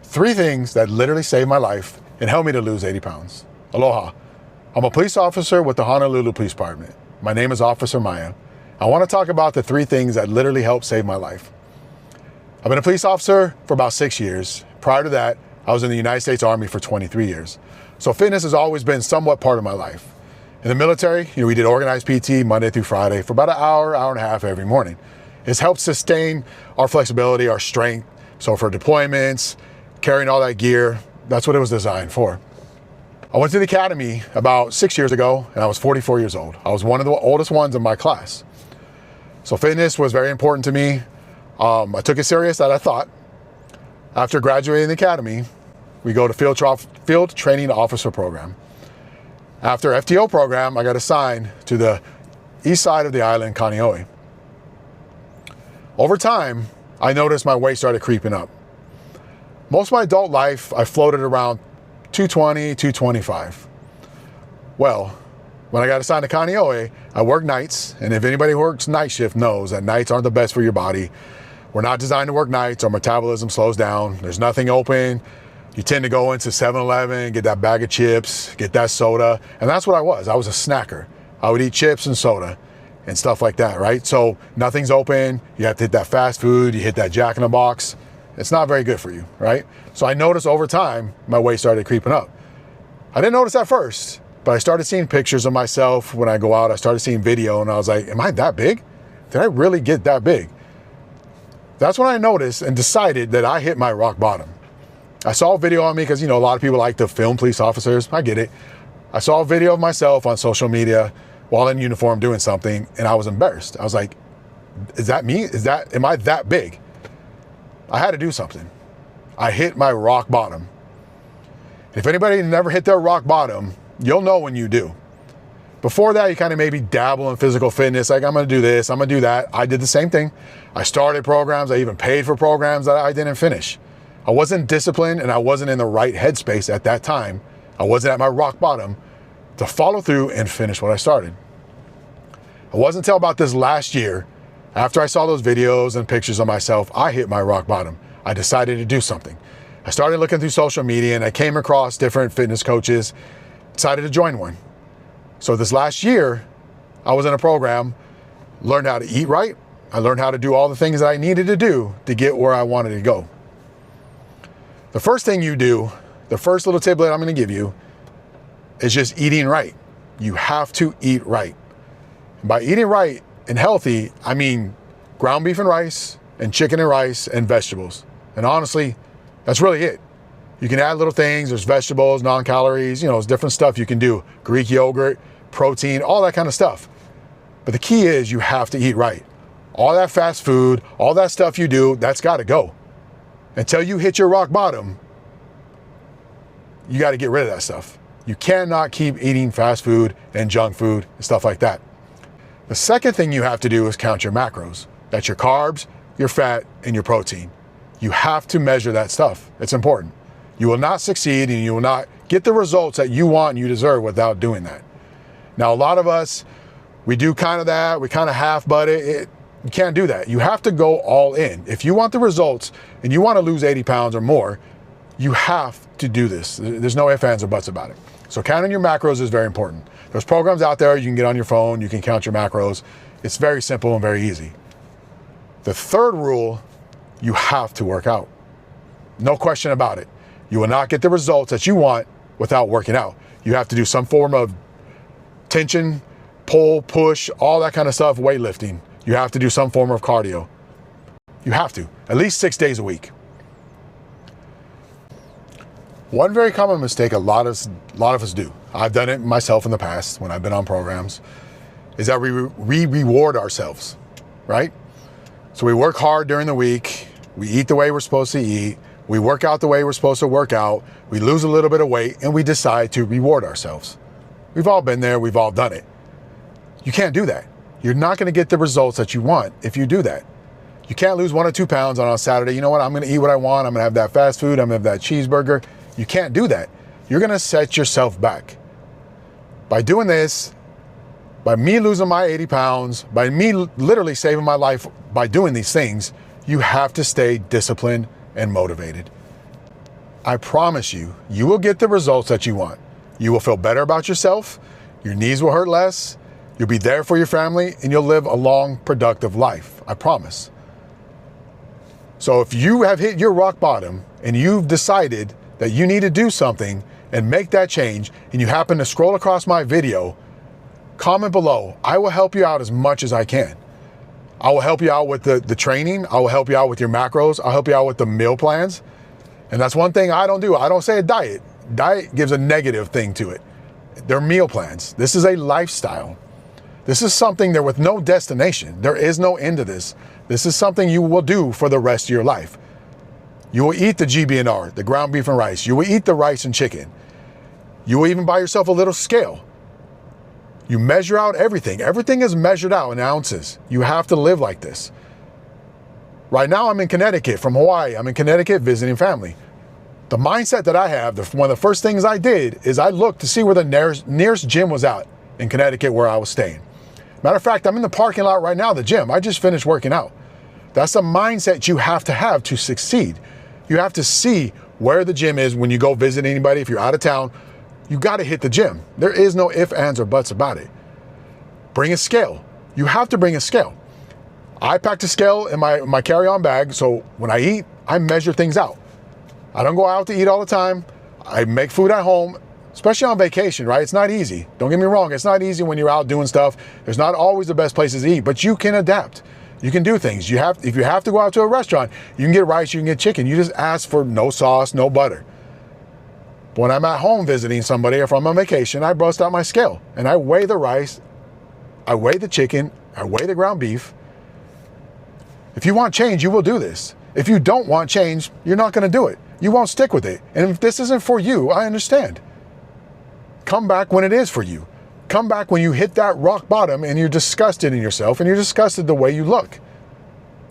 3 things that literally saved my life and helped me to lose 80 pounds. Aloha. I'm a police officer with the Honolulu Police Department. My name is Officer Maya. I want to talk about the 3 things that literally helped save my life. I've been a police officer for about 6 years. Prior to that, I was in the United States Army for 23 years. So fitness has always been somewhat part of my life. In the military, we did organized PT Monday through Friday for about an hour, hour and a half every morning. It's helped sustain our flexibility, our strength. So for deployments, carrying all that gear, that's what it was designed for. I went to the academy about 6 years ago and I was 44 years old. I was one of the oldest ones in my class. So fitness was very important to me. I took it serious as I thought. After graduating the academy, we go to field training officer program. After FTO program, I got assigned to the east side of the island, Kaneohe. Over time, I noticed my weight started creeping up. Most of my adult life, I floated around 220, 225. Well, when I got assigned to Kaneohe, I worked nights, and if anybody who works night shift knows that nights aren't the best for your body. We're not designed to work nights. Our metabolism slows down. There's nothing open. You tend to go into 7-Eleven, get that bag of chips, get that soda, and that's what I was. I was a snacker. I would eat chips and soda and stuff like that, right? So nothing's open. You have to hit that fast food. You hit that Jack in the Box. It's not very good for you, right? So I noticed over time, my weight started creeping up. I didn't notice at first, but I started seeing pictures of myself when I go out. I started seeing video and I was like, am I that big? Did I really get that big? That's when I noticed and decided that I hit my rock bottom. I saw a video on me because, a lot of people like to film police officers. I get it. I saw a video of myself on social media while in uniform doing something, and I was embarrassed. I was like, is that me? Am I that big? I had to do something. I hit my rock bottom. If anybody never hit their rock bottom, you'll know when you do. Before that, you kind of maybe dabble in physical fitness, like I'm gonna do this, I'm gonna do that. I did the same thing. I started programs, I even paid for programs that I didn't finish. I wasn't disciplined and I wasn't in the right headspace at that time. I wasn't at my rock bottom to follow through and finish what I started. It wasn't until about this last year, after I saw those videos and pictures of myself, I hit my rock bottom. I decided to do something. I started looking through social media and I came across different fitness coaches, decided to join one. So this last year, I was in a program, learned how to eat right. I learned how to do all the things that I needed to do to get where I wanted to go. The first thing you do, the first little tip that I'm gonna give you is just eating right. You have to eat right. And by eating right and healthy, I mean ground beef and rice and chicken and rice and vegetables. And honestly, that's really it. You can add little things, there's vegetables, non-calories, there's different stuff you can do. Greek yogurt, protein, all that kind of stuff. But the key is you have to eat right. All that fast food, all that stuff you do, that's gotta go. Until you hit your rock bottom, you gotta get rid of that stuff. You cannot keep eating fast food and junk food and stuff like that. The second thing you have to do is count your macros. That's your carbs, your fat, and your protein. You have to measure that stuff. It's important. You will not succeed and you will not get the results that you want and you deserve without doing that. Now, a lot of us, we do kind of that, we kind of half-butt it. You can't do that. You have to go all in. If you want the results and you want to lose 80 pounds or more, you have to do this. There's no ifs, ands, or buts about it. So counting your macros is very important. There's programs out there you can get on your phone, you can count your macros. It's very simple and very easy. The third rule, you have to work out. No question about it. You will not get the results that you want without working out. You have to do some form of tension, pull, push, all that kind of stuff, weightlifting. You have to do some form of cardio. You have to, at least 6 days a week. One very common mistake a lot of us do, I've done it myself in the past when I've been on programs, is that we reward ourselves, right? So we work hard during the week, we eat the way we're supposed to eat, we work out the way we're supposed to work out, we lose a little bit of weight, and we decide to reward ourselves. We've all been there, we've all done it. You can't do that. You're not gonna get the results that you want if you do that. You can't lose 1 or 2 pounds on a Saturday. You know what, I'm gonna eat what I want, I'm gonna have that fast food, I'm gonna have that cheeseburger. You can't do that. You're gonna set yourself back. By doing this, by me losing my 80 pounds, by me literally saving my life by doing these things, you have to stay disciplined and motivated. I promise you, you will get the results that you want. You will feel better about yourself. Your knees will hurt less. You'll be there for your family, and you'll live a long, productive life. I promise. So if you have hit your rock bottom and you've decided that you need to do something and make that change, and you happen to scroll across my video, comment below. I will help you out as much as I can. I will help you out with the training. I will help you out with your macros. I'll help you out with the meal plans. And that's one thing I don't do. I don't say a diet. Diet gives a negative thing to it. They're meal plans. This is a lifestyle. This is something there with no destination. There is no end to this. This is something you will do for the rest of your life. You will eat the GBNR, the ground beef and rice. You will eat the rice and chicken. You will even buy yourself a little scale. You measure out everything. Everything is measured out in ounces. You have to live like this. Right now I'm in Connecticut from Hawaii. I'm in Connecticut visiting family. The mindset that I have, one of the first things I did is I looked to see where the nearest gym was out in Connecticut where I was staying. Matter of fact, I'm in the parking lot right now, the gym. I just finished working out. That's the mindset you have to succeed. You have to see where the gym is when you go visit anybody. If you're out of town, you got to hit the gym. There is no ifs, ands, or buts about it. Bring a scale. You have to bring a scale. I packed a scale in my carry-on bag, so when I eat, I measure things out. I don't go out to eat all the time. I make food at home, especially on vacation, right? It's not easy. Don't get me wrong. It's not easy when you're out doing stuff. There's not always the best places to eat, but you can adapt. You can do things. If you have to go out to a restaurant, you can get rice, you can get chicken. You just ask for no sauce, no butter. But when I'm at home visiting somebody or if I'm on vacation, I bust out my scale and I weigh the rice, I weigh the chicken, I weigh the ground beef. If you want change, you will do this. If you don't want change, you're not going to do it. You won't stick with it. And if this isn't for you, I understand. Come back when it is for you. Come back when you hit that rock bottom and you're disgusted in yourself and you're disgusted the way you look.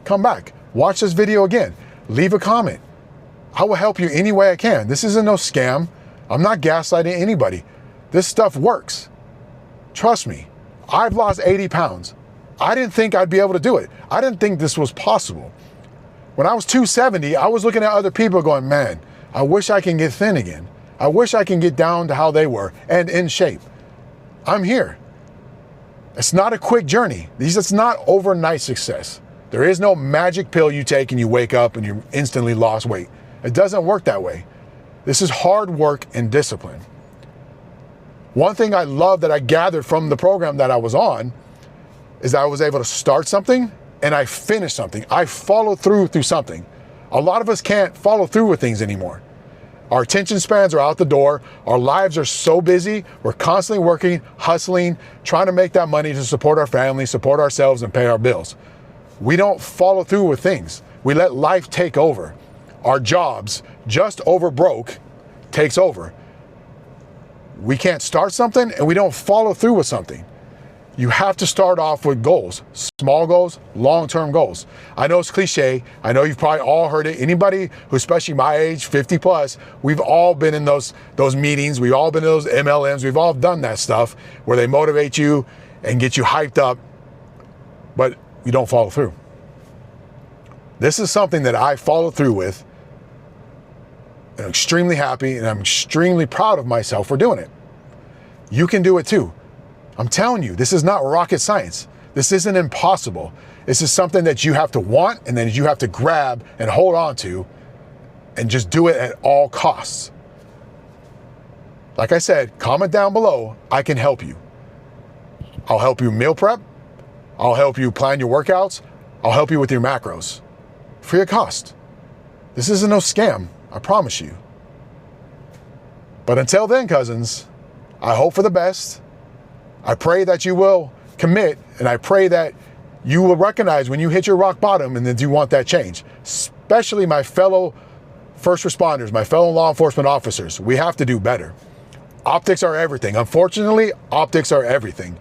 Come back. Watch this video again. Leave a comment. I will help you any way I can. This isn't no scam. I'm not gaslighting anybody. This stuff works. Trust me. I've lost 80 pounds. I didn't think I'd be able to do it. I didn't think this was possible. When I was 270, I was looking at other people going, man, I wish I can get thin again. I wish I can get down to how they were and in shape. I'm here. It's not a quick journey. It's not overnight success. There is no magic pill you take and you wake up and you instantly lost weight. It doesn't work that way. This is hard work and discipline. One thing I love that I gathered from the program that I was on is that I was able to start something and I finished something. I followed through something. A lot of us can't follow through with things anymore. Our attention spans are out the door. Our lives are so busy. We're constantly working, hustling, trying to make that money to support our family, support ourselves, and pay our bills. We don't follow through with things. We let life take over. Our jobs, just over broke, takes over. We can't start something and we don't follow through with something. You have to start off with goals, small goals, long-term goals. I know it's cliche. I know you've probably all heard it. Anybody who, especially my age, 50 plus, we've all been in those meetings. We've all been in those MLMs. We've all done that stuff where they motivate you and get you hyped up, but you don't follow through. This is something that I followed through with. And I'm extremely happy and I'm extremely proud of myself for doing it. You can do it too. I'm telling you, this is not rocket science. This isn't impossible. This is something that you have to want and then you have to grab and hold on to and just do it at all costs. Like I said, comment down below. I can help you. I'll help you meal prep. I'll help you plan your workouts. I'll help you with your macros. Free of cost. This isn't no scam, I promise you. But until then, cousins, I hope for the best. I pray that you will commit, and I pray that you will recognize when you hit your rock bottom and that you want that change. Especially my fellow first responders, my fellow law enforcement officers. We have to do better. Optics are everything. Unfortunately, optics are everything.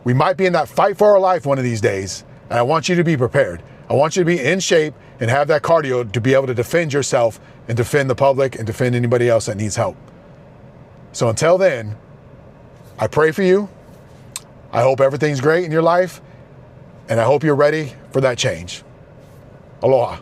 We might be in that fight for our life one of these days, and I want you to be prepared. I want you to be in shape and have that cardio to be able to defend yourself and defend the public and defend anybody else that needs help. So until then, I pray for you. I hope everything's great in your life, and I hope you're ready for that change. Aloha.